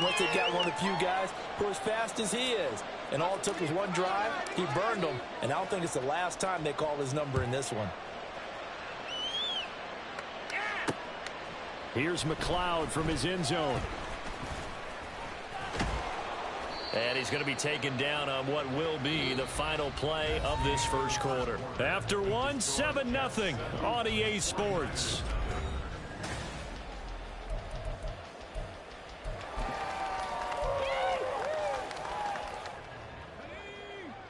once they got one of the few guys who are as fast as he is. And all it took was one drive. He burned them. And I don't think it's the last time they call his number in this one. Here's McLeod from his end zone. And he's going to be taken down on what will be the final play of this first quarter. After one, 7-0 on EA Sports.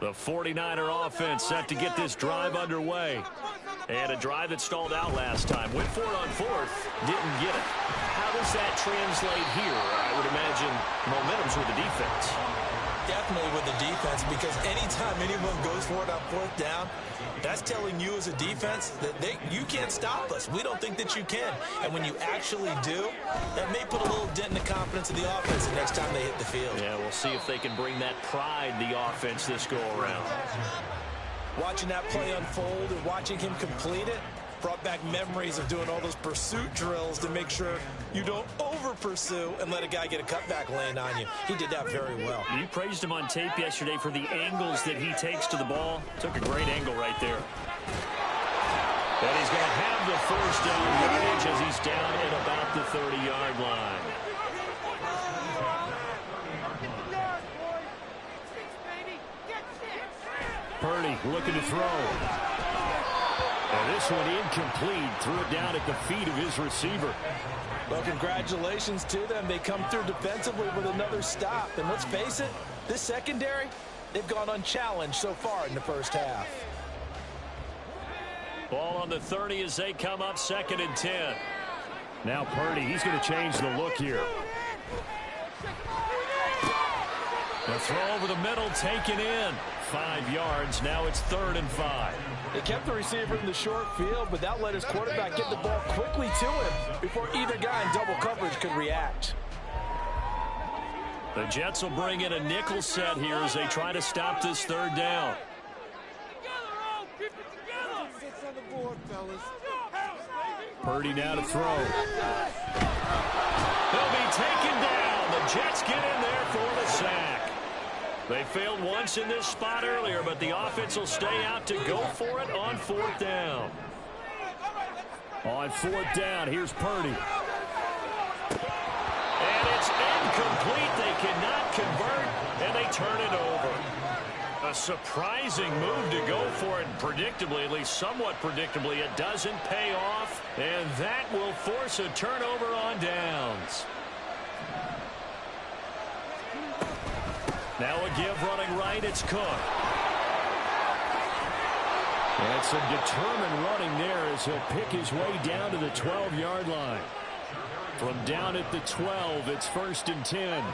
The 49er offense set to get this drive underway. And a drive that stalled out last time. Went for it on fourth. Didn't get it. How does that translate here? I would imagine momentum's with the defense. Definitely with the defense, because anytime anyone goes for it on fourth down, that's telling you as a defense that you can't stop us. We don't think that you can. And when you actually do, that may put a little dent in the confidence of the offense the next time they hit the field. Yeah, we'll see if they can bring that pride the offense this go-around. Watching that play unfold and watching him complete it brought back memories of doing all those pursuit drills to make sure you don't over-pursue and let a guy get a cutback land on you. He did that very well. You praised him on tape yesterday for the angles that he takes to the ball. Took a great angle right there. And he's going to have the first down yardage as he's down at about the 30-yard line. Purdy looking to throw. And this one incomplete. Threw it down at the feet of his receiver. Well, congratulations to them. They come through defensively with another stop. And let's face it, this secondary, they've gone unchallenged so far in the first half. Ball on the 30 as they come up 2nd and 10. Now Purdy, he's going to change the look here. The throw over the middle, taken in. 5 yards. Now it's 3rd and 5. They kept the receiver in the short field, but that let his quarterback get the ball quickly to him before either guy in double coverage could react. The Jets will bring in a nickel set here as they try to stop this 3rd down. Purdy now to throw. He'll be taken down. The Jets get in there for the sack. They failed once in this spot earlier, but the offense will stay out to go for it on 4th down. On 4th down, here's Purdy. And it's incomplete. They cannot convert, and they turn it over. A surprising move to go for it, and predictably, at least somewhat predictably, it doesn't pay off, and that will force a turnover on downs. Now a give running right, it's Cook. And some determined running there as he'll pick his way down to the 12-yard line. From down at the 12, it's 1st and 10.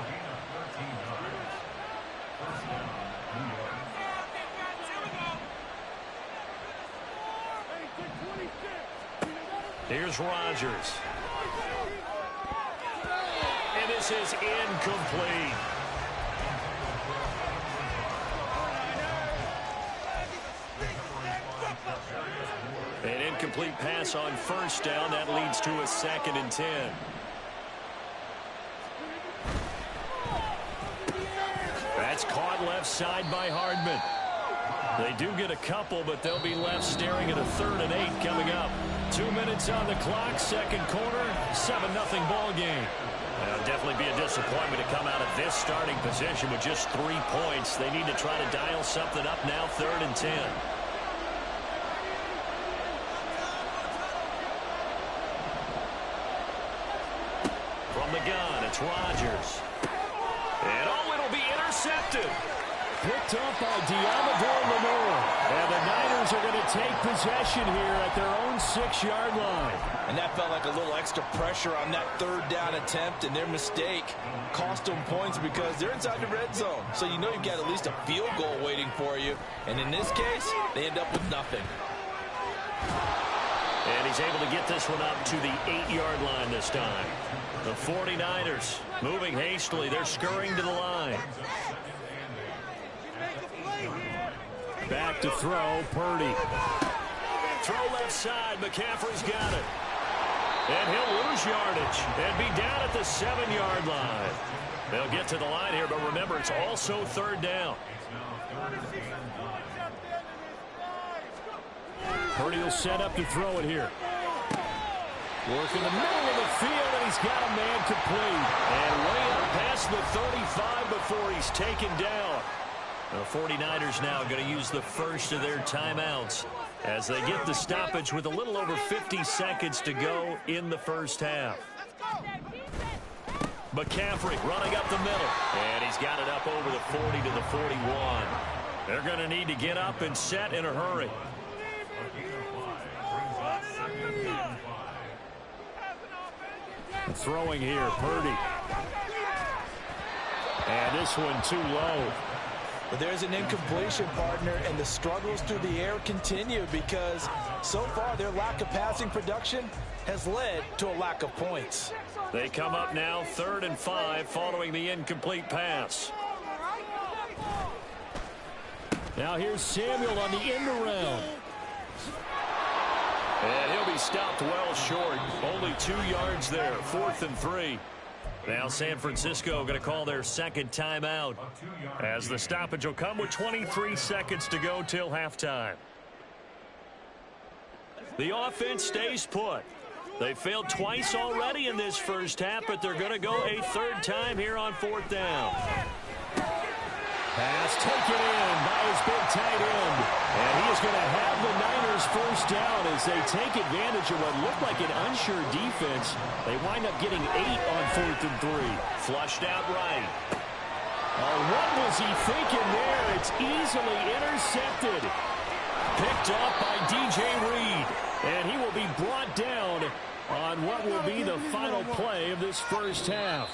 Here's Rodgers. And this is incomplete. An incomplete pass on 1st down. That leads to a 2nd and 10. That's caught left side by Hardman. They do get a couple, but they'll be left staring at a 3rd and 8 coming up. 2 minutes on the clock, 2nd quarter, 7-0 ball game. It'll definitely be a disappointment to come out of this starting position with just 3 points. They need to try to dial something up now, 3rd and 10. From the gun, it's Rodgers. And it'll be intercepted. Picked up by Diamador Lenore. And the Niners are going to take possession here at their own 6-yard line. And that felt like a little extra pressure on that 3rd down attempt, and their mistake cost them points because they're inside the red zone. So you know you've got at least a field goal waiting for you. And in this case, they end up with nothing. And he's able to get this one up to the 8-yard line this time. The 49ers moving hastily. They're scurrying to the line. Back to throw, Purdy. Throw left side. McCaffrey's got it. And he'll lose yardage and be down at the 7-yard line. They'll get to the line here, but remember, it's also third down. Purdy will set up to throw it here. Work in the middle of the field, and he's got a man complete. And way up past the 35 before he's taken down. The 49ers now going to use the first of their timeouts as they get the stoppage with a little over 50 seconds to go in the first half. McCaffrey running up the middle, and he's got it up over the 40 to the 41. They're going to need to get up and set in a hurry. Throwing here, Purdy. And this one too low. But there's an incompletion, partner, and the struggles through the air continue because so far their lack of passing production has led to a lack of points. They come up now 3rd and 5 following the incomplete pass. Now here's Samuel on the end around. And he'll be stopped well short. Only 2 yards there. 4th and 3. Now San Francisco going to call their second timeout as the stoppage will come with 23 seconds to go till halftime. The offense stays put. They failed twice already in this first half, but they're going to go a 3rd time here on 4th down. Pass taken in by his big tight end. And he is going to have the Niners first down as they take advantage of what looked like an unsure defense. They wind up getting 8 on 4th and 3. Flushed out right. Oh, what was he thinking there? It's easily intercepted. Picked up by DJ Reed. And he will be brought down on what will be the final play of this first half.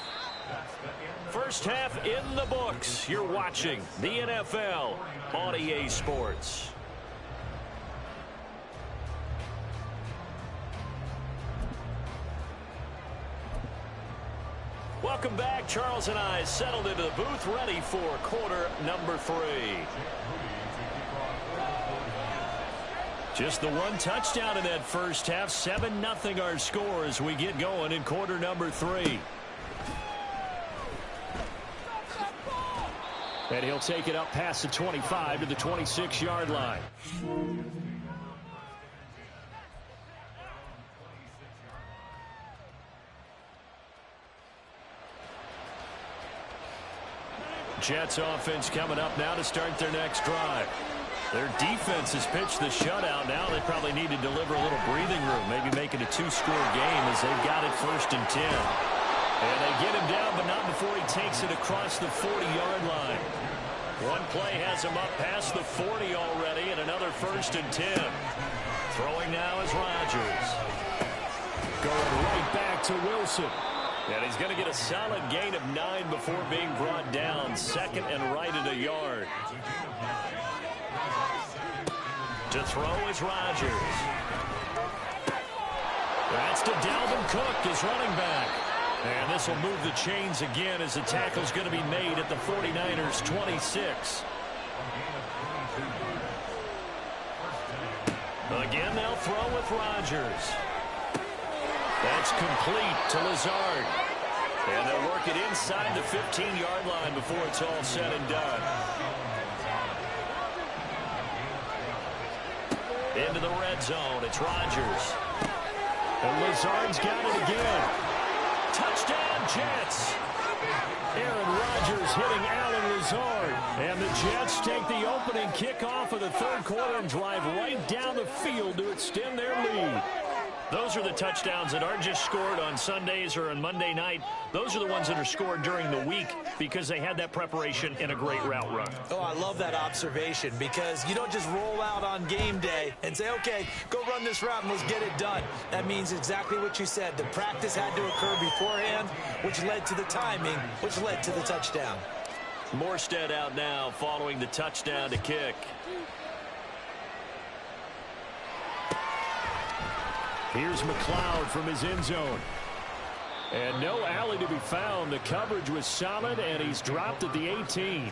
First half in the books. You're watching the NFL on EA Sports. Welcome back. Charles and I settled into the booth, ready for quarter number 3. Just the one touchdown in that first half. 7-0 our score as we get going in quarter number 3. And he'll take it up past the 25 to the 26-yard line. Jets offense coming up now to start their next drive. Their defense has pitched the shutout. Now they probably need to deliver a little breathing room, maybe make it a 2-score game as they've got it 1st and 10. And they get him down, but not before he takes it across the 40-yard line. One play has him up past the 40 already, and another 1st and 10. Throwing now is Rodgers. Going right back to Wilson. And he's going to get a solid gain of 9 before being brought down. 2nd and right at a yard. To throw is Rodgers. That's to Dalvin Cook, his running back. And this will move the chains again as the tackle's going to be made at the 49ers' 26. Again, they'll throw with Rodgers. That's complete to Lazard. And they'll work it inside the 15-yard line before it's all said and done. Into the red zone, it's Rodgers. And Lazard's got it again. Touchdown, Jets. Aaron Rodgers hitting Allen Lazard. And the Jets take the opening kickoff of the 3rd quarter and drive right down the field to extend their lead. Those are the touchdowns that aren't just scored on Sundays or on Monday night. Those are the ones that are scored during the week because they had that preparation in a great route run. Oh, I love that observation because you don't just roll out on game day and say, okay, go run this route and let's get it done. That means exactly what you said. The practice had to occur beforehand, which led to the timing, which led to the touchdown. Morstead out now following the touchdown to kick. Here's McLeod from his end zone. And no alley to be found. The coverage was solid, and he's dropped at the 18.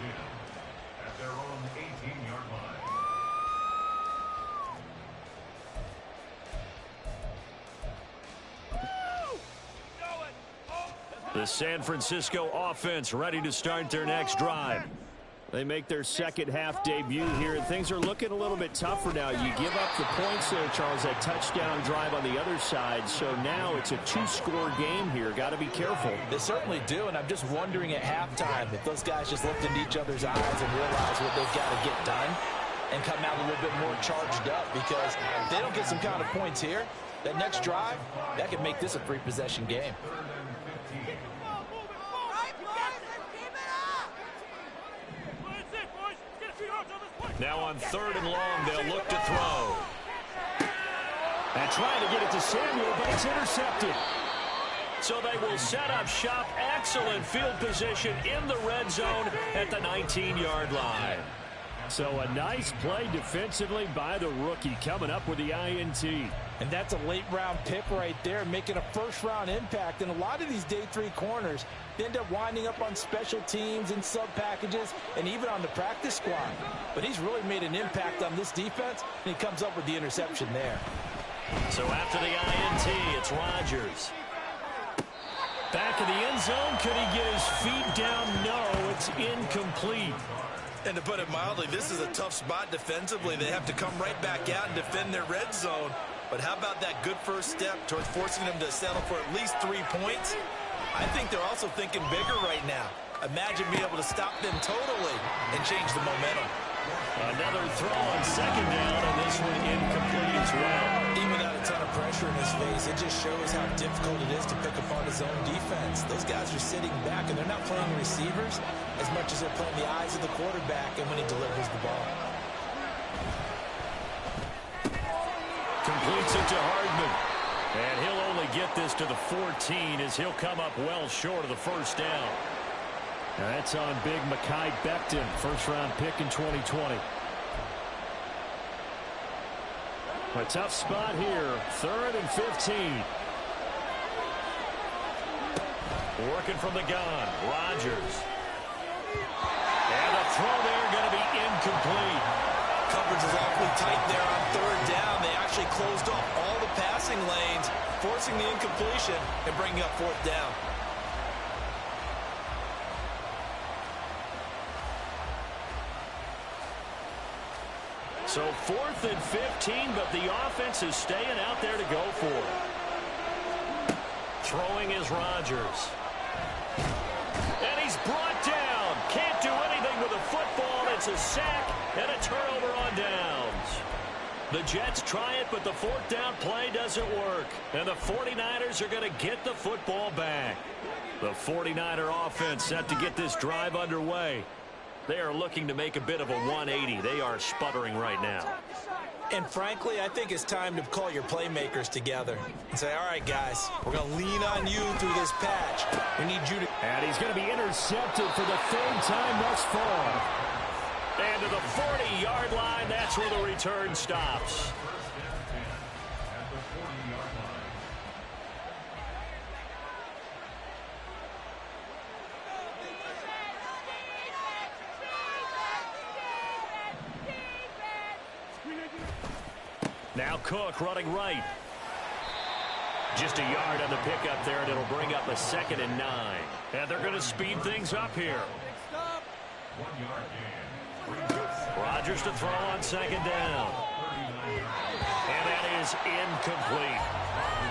The San Francisco offense ready to start their next drive. They make their second half debut here, and things are looking a little bit tougher now. You give up the points there, Charles, that touchdown drive on the other side. So now it's a two-score game here. Got to be careful. They certainly do, and I'm just wondering at halftime if those guys just looked into each other's eyes and realize what they've got to get done and come out a little bit more charged up, because if they don't get some kind of points here, that next drive, that could make this a three-possession game. Now on 3rd and long, they'll look to throw. And trying to get it to Samuel, but it's intercepted. So they will set up shop. Excellent field position in the red zone at the 19-yard line. So a nice play defensively by the rookie, coming up with the INT. And that's a late-round pick right there, making a first-round impact. And a lot of these day 3 corners, they end up winding up on special teams and sub-packages and even on the practice squad. But he's really made an impact on this defense, and he comes up with the interception there. So after the INT, it's Rodgers. Back in the end zone. Could he get his feet down? No, it's incomplete. And to put it mildly, this is a tough spot defensively. They have to come right back out and defend their red zone. But how about that good first step towards forcing them to settle for at least 3 points? I think they're also thinking bigger right now. Imagine being able to stop them totally and change the momentum. Another throw on 2nd down, and this one incomplete as well. Even without a ton of pressure in his face, it just shows how difficult it is to pick apart his own defense. Those guys are sitting back, and they're not playing receivers as much as they're playing the eyes of the quarterback and when he delivers the ball. Completes it to Hardman. And he'll only get this to the 14 as he'll come up well short of the first down. Now that's on big Mekhi Becton, first-round pick in 2020. A tough spot here, 3rd and 15. Working from the gun, Rodgers. And the throw there going to be incomplete. Coverage is awfully tight there on 3rd down. They actually closed off all the passing lanes, forcing the incompletion and bringing up 4th down. So 4th and 15, but the offense is staying out there to go for it. Throwing is Rodgers. And he's brought down. Can't do anything with the football. It's a sack and a turnover on downs. The Jets try it, but the 4th down play doesn't work. And the 49ers are going to get the football back. The 49er offense set to get this drive underway. They are looking to make a bit of a 180. They are sputtering right now. And frankly, I think it's time to call your playmakers together and say, all right, guys, we're going to lean on you through this patch. We need you to... And he's going to be intercepted for the 3rd time thus far. And to the 40-yard line, that's where the return stops. Now Cook running right. Just a yard on the pickup there, and it'll bring up a 2nd and 9. And they're going to speed things up here. Rodgers to throw on 2nd down. And that is incomplete.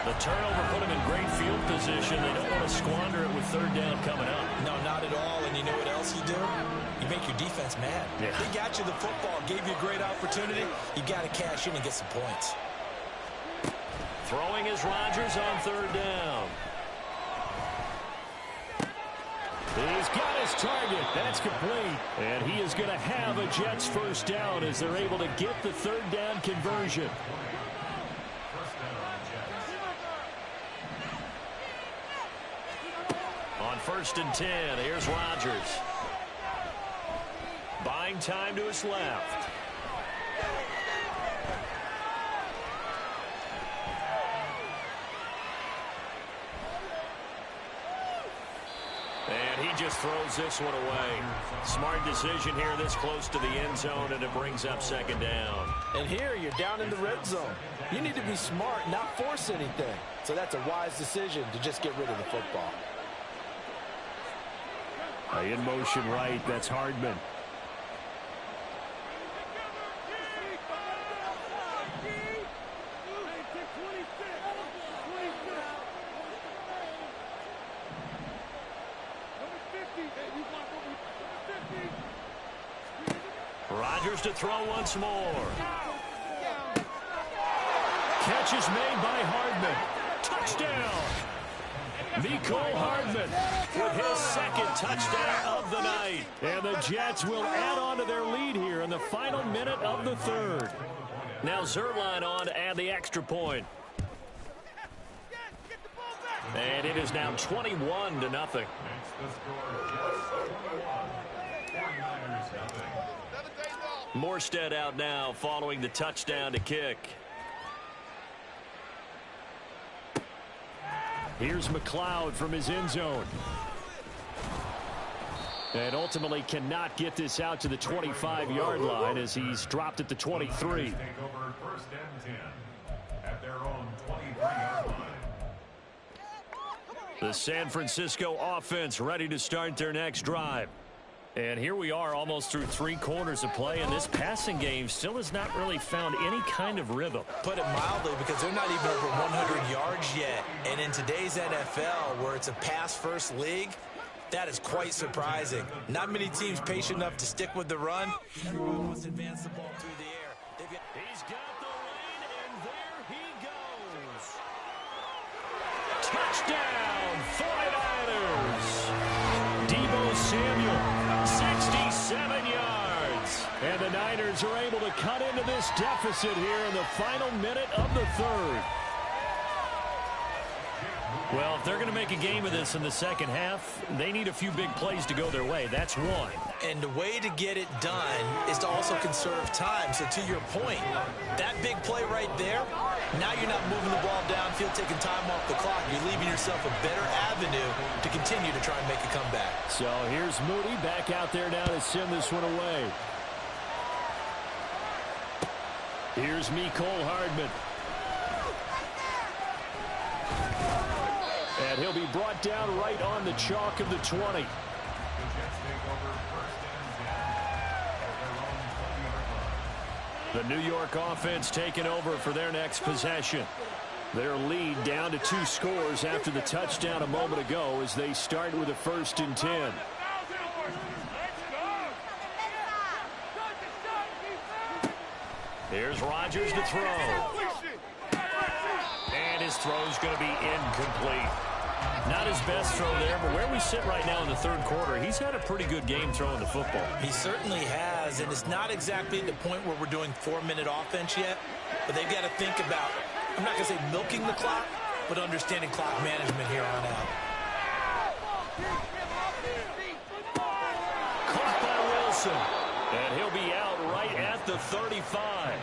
The turnover put him in great field position. They don't want to squander it with 3rd down coming up. No, not at all. And you know what else you do? You make your defense mad. Yeah. They got you the football, gave you a great opportunity. You got to cash in and get some points. Throwing is Rodgers on 3rd down. He's got his target. That's complete. And he is going to have a Jets first down as they're able to get the 3rd down conversion. On 1st and 10, here's Rodgers. Buying time to his left. And he just throws this one away. Smart decision here this close to the end zone, and it brings up 2nd down. And here you're down in the red zone. You need to be smart, not force anything. So that's a wise decision to just get rid of the football. In motion right, that's Hardman. Rodgers to throw once more. Catch is made by Hardman. Touchdown. Mecole Hardman with his second touchdown of the night. And the Jets will add on to their lead here in the final minute of the third. Now Zuerlein on to add the extra point. And it is now 21-0. Morstead out now following the touchdown to kick. Here's McLeod from his end zone. And ultimately cannot get this out to the 25-yard line as he's dropped at the 23. Take over first and 10 at their own 23-yard line. The San Francisco offense ready to start their next drive. And here we are almost through 3 quarters of play, and this passing game still has not really found any kind of rhythm. Put it mildly, because they're not even over 100 yards yet. And in today's NFL, where it's a pass-first league, that is quite surprising. Not many teams patient enough to stick with the run. Everyone wants to advance the ball through the air. He's got the lead, and there he goes. Touchdown, 49ers. Deebo Samuel. 67 yards. And the Niners are able to cut into this deficit here in the final minute of the third. Well, if they're going to make a game of this in the second half, they need a few big plays to go their way. That's one. And the way to get it done is to also conserve time. So to your point, that big play right there, now you're not moving the ball downfield, taking time off the clock. You're leaving yourself a better avenue to continue to try and make a comeback. So here's Moody back out there now to send this one away. Here's Mecole Hardman. And he'll be brought down right on the chalk of the 20. The New York offense taking over for their next possession. Their lead down to 2 scores after the touchdown a moment ago as they start with a 1st and 10. Here's Rodgers to throw. And his throw's going to be incomplete. Not his best throw there, but where we sit right now in the third quarter, he's had a pretty good game throwing the football. He certainly has, and it's not exactly the point where we're doing 4-minute offense yet, but they've got to think about, I'm not going to say milking the clock, but understanding clock management here on out. Caught by Wilson, and he'll be out right at the 35.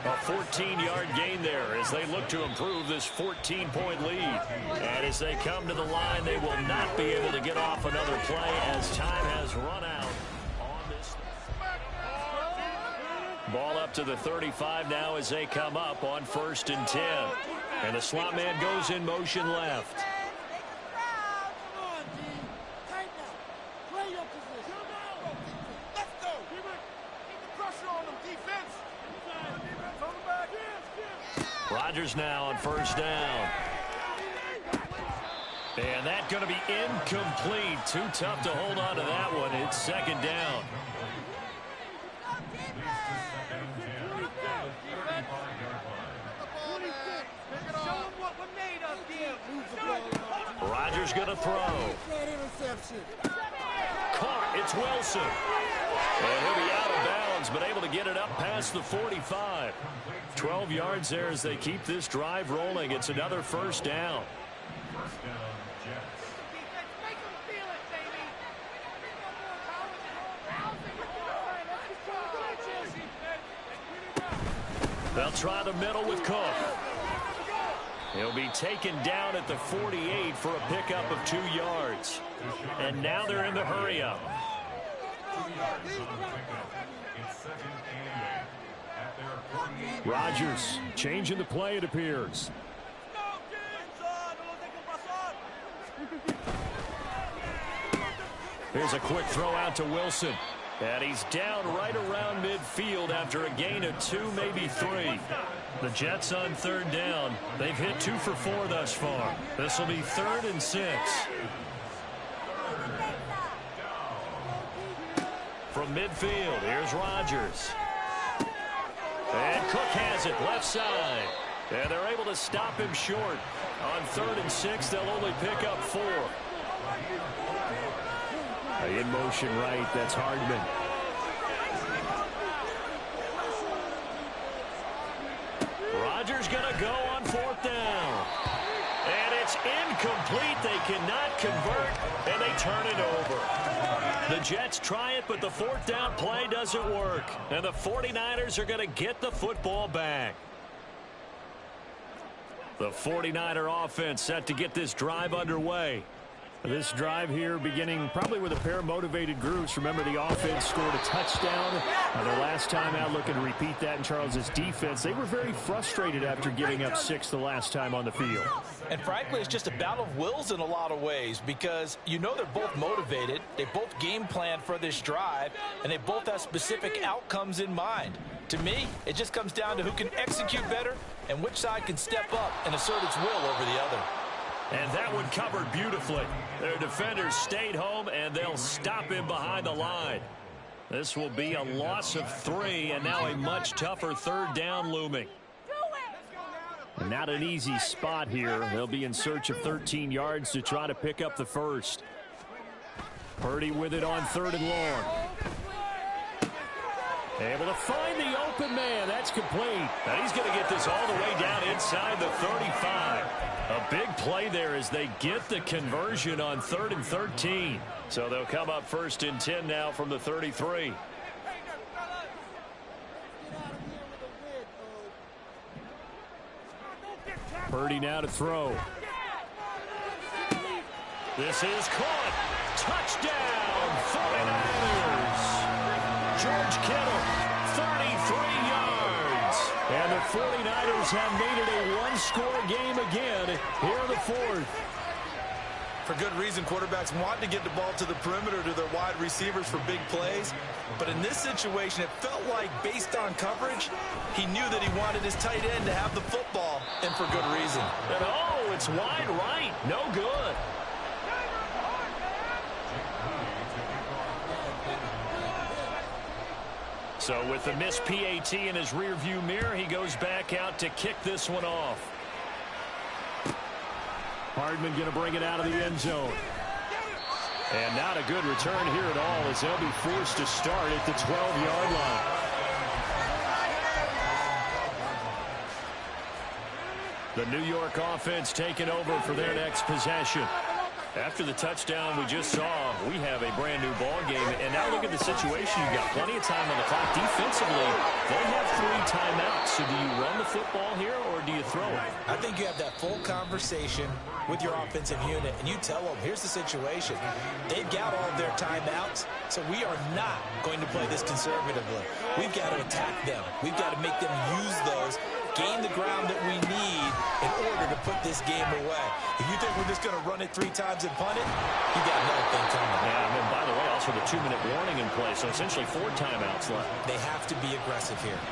A 14-yard gain there as they look to improve this 14-point lead. And as they come to the line, they will not be able to get off another play as time has run out on this. Ball up to the 35 now as they come up on 1st and 10. And the slot man goes in motion left. Rodgers now on 1st down. And that's going to be incomplete. Too tough to hold on to that one. It's 2nd down. Rodgers going to throw. Caught. It's Wilson. And he'll be out of bounds, but able to get it up past the 45. 12 yards there as they keep this drive rolling. It's another 1st down. They'll try the middle with Cook. He'll be taken down at the 48 for a pickup of 2 yards. And now they're in the hurry-up. Rodgers changing the play, it appears. Here's a quick throw out to Wilson. And he's down right around midfield after a gain of 2, maybe 3. The Jets on 3rd down. They've hit 2 for 4 thus far. This will be 3rd and 6. From midfield, here's Rodgers. And Cook has it, left side. And they're able to stop him short. On 3rd and 6, they'll only pick up 4. In motion right, that's Hardman. Rodgers going to go on 4th down. And it's incomplete. They cannot convert, and they turn it over. The Jets try it, but the 4th down play doesn't work. And the 49ers are going to get the football back. The 49er offense set to get this drive underway. This drive here beginning probably with a pair of motivated groups. Remember, the offense scored a touchdown. Their last time out, looking to repeat that in Charles's defense. They were very frustrated after giving up 6 the last time on the field. And frankly, it's just a battle of wills in a lot of ways because you know they're both motivated. They both game plan for this drive, and they both have specific outcomes in mind. To me, it just comes down to who can execute better and which side can step up and assert its will over the other. And that one covered beautifully. Their defenders stayed home, and they'll stop him behind the line. This will be a loss of 3, and now a much tougher 3rd down looming. Not an easy spot here. They'll be in search of 13 yards to try to pick up the first. Purdy with it on 3rd and long. Able to find the open man. That's complete. And he's going to get this all the way down inside the 35. A big play there as they get the conversion on 3rd and 13. So they'll come up 1st and 10 now from the 33. Purdy now to throw. This is caught. Touchdown, 49ers. George Kittle, 33 yards. And the 49ers have made it a one-score game again here in the 4th. For good reason, quarterbacks want to get the ball to the perimeter to their wide receivers for big plays. But in this situation, it felt like, based on coverage, he knew that he wanted his tight end to have the football, and for good reason. And oh, it's wide right. No good. So with the missed PAT in his rearview mirror, he goes back out to kick this one off. Hardman going to bring it out of the end zone. And not a good return here at all as they'll be forced to start at the 12-yard line. The New York offense taking over for their next possession. After the touchdown we just saw, we have a brand new ball game. And now look at the situation. You've got plenty of time on the clock. Defensively, they have 3 timeouts. So do you run the football here or do you throw it? I think you have that full conversation with your offensive unit, and you tell them, here's the situation. They've got all of their timeouts, so we are not going to play this conservatively. We've got to attack them. We've got to make them use those, gain the ground that we need in order to put this game away. If you think we're just going to run it 3 times and punt it, you got another thing coming. Yeah, and then by the way, also the 2-minute warning in play, so essentially 4 timeouts left. They have to be aggressive here.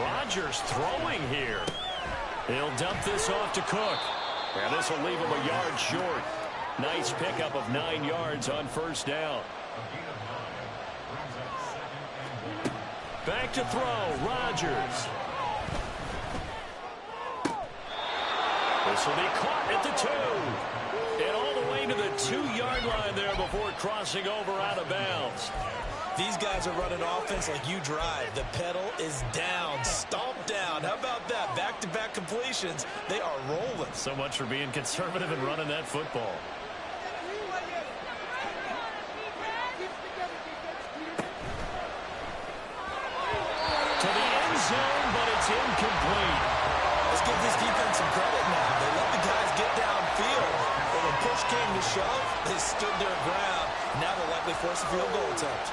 Rodgers throwing here. He'll dump this off to Cook. And this will leave him a yard short. Nice pickup of 9 yards on 1st down. Back to throw, Rodgers. This will be caught at the 2. And all the way to the 2-yard line there before crossing over out of bounds. These guys are running offense like you drive. The pedal is down, stomp down. How about that? Back-to-back completions. They are rolling. So much for being conservative and running that football. To the end zone, but it's incomplete. Let's give this defense some credit now. They let the guys get downfield. But when push came to shove, they stood their ground. Now they'll likely force a field goal attempt.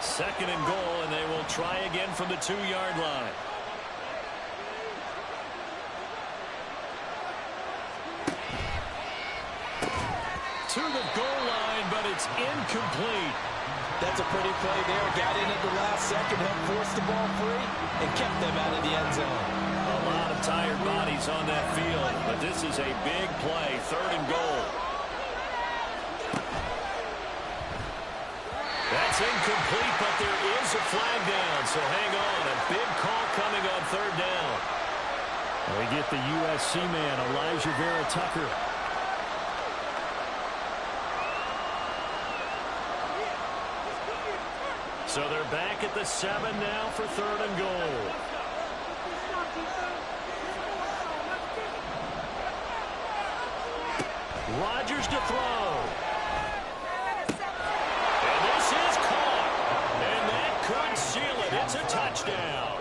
2nd and goal, and they will try again from the 2-yard line. to the goal line, but it's incomplete. That's a pretty play there. Got in at the last second, helped force the ball free, and kept them out of the end zone. A lot of tired bodies on that field, but this is a big play, 3rd and goal. That's incomplete, but there is a flag down, so hang on. A big call coming on 3rd down. We get the USC man, Elijah Vera Tucker. So they're back at the 7 now for 3rd and goal. Rodgers to throw. And this is caught. And that could seal it. It's a touchdown.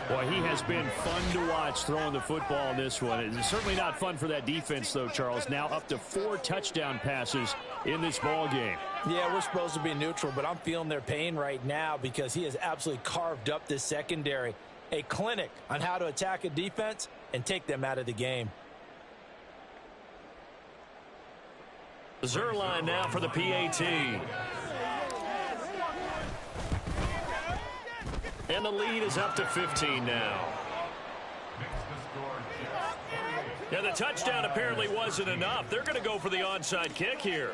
Boy, he has been fun to watch throwing the football in this one. It's certainly not fun for that defense, though, Charles. Now up to 4 touchdown passes in this ball game. Yeah, we're supposed to be neutral, but I'm feeling their pain right now because he has absolutely carved up this secondary. A clinic on how to attack a defense and take them out of the game. Zuerlein now for the PAT. And the lead is up to 15 now. Yeah, the touchdown apparently wasn't enough. They're going to go for the onside kick here.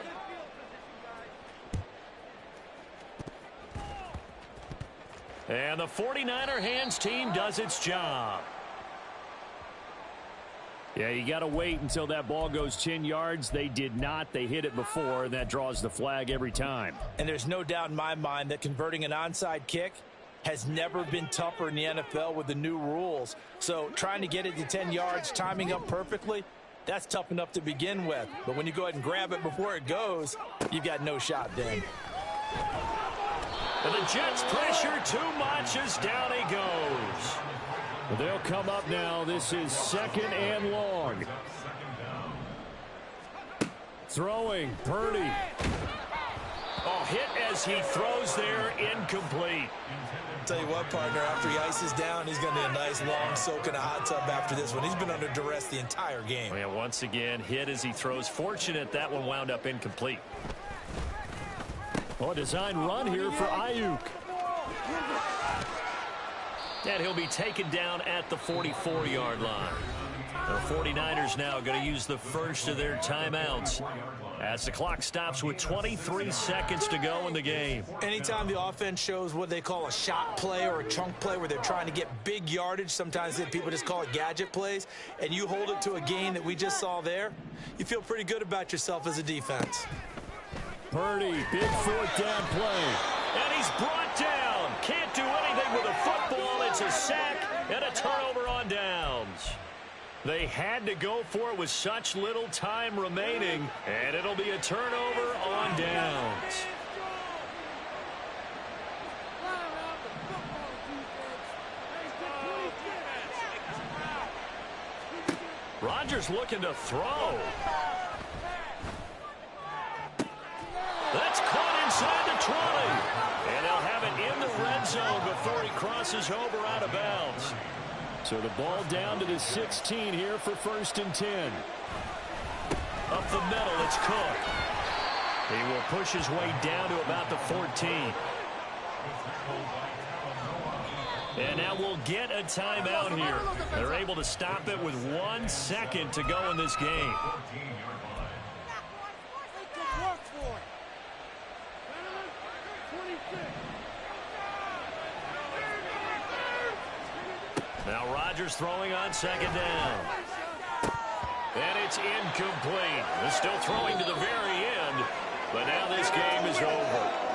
And the 49er hands team does its job. Yeah, you got to wait until that ball goes 10 yards. They did not. They hit it before, and that draws the flag every time. And there's no doubt in my mind that converting an onside kick has never been tougher in the NFL with the new rules. So trying to get it to 10 yards, timing up perfectly, that's tough enough to begin with. But when you go ahead and grab it before it goes, you've got no shot then. And the Jets pressure too much as down he goes. Well, they'll come up now. This is 2nd and long. Throwing, Purdy. Oh, hit as he throws there, incomplete. Tell you what, partner, after he ices down, he's going to need a nice long soak in a hot tub after this one. He's been under duress the entire game. Yeah, once again, hit as he throws. Fortunate that one wound up incomplete. Oh, a design run here for Ayuk. And he'll be taken down at the 44-yard line. The 49ers now going to use the first of their timeouts as the clock stops with 23 seconds to go in the game. Anytime the offense shows what they call a shot play or a chunk play where they're trying to get big yardage, sometimes people just call it gadget plays, and you hold it to a gain that we just saw there, you feel pretty good about yourself as a defense. Purdy, big 4th down play. And he's brought down. Can't do anything with a football. It's a sack and a turnover on downs. They had to go for it with such little time remaining, and it'll be a turnover on downs. Rodgers looking to throw. That's caught inside the 20. And they'll have it in the red zone before he crosses over out of bounds. So the ball down to the 16 here for 1st and 10. Up the middle, it's Cook. He will push his way down to about the 14. And now we'll get a timeout here. They're able to stop it with 1 second to go in this game. Now Rodgers throwing on 2nd down. And it's incomplete. They're still throwing to the very end, but now this game is over.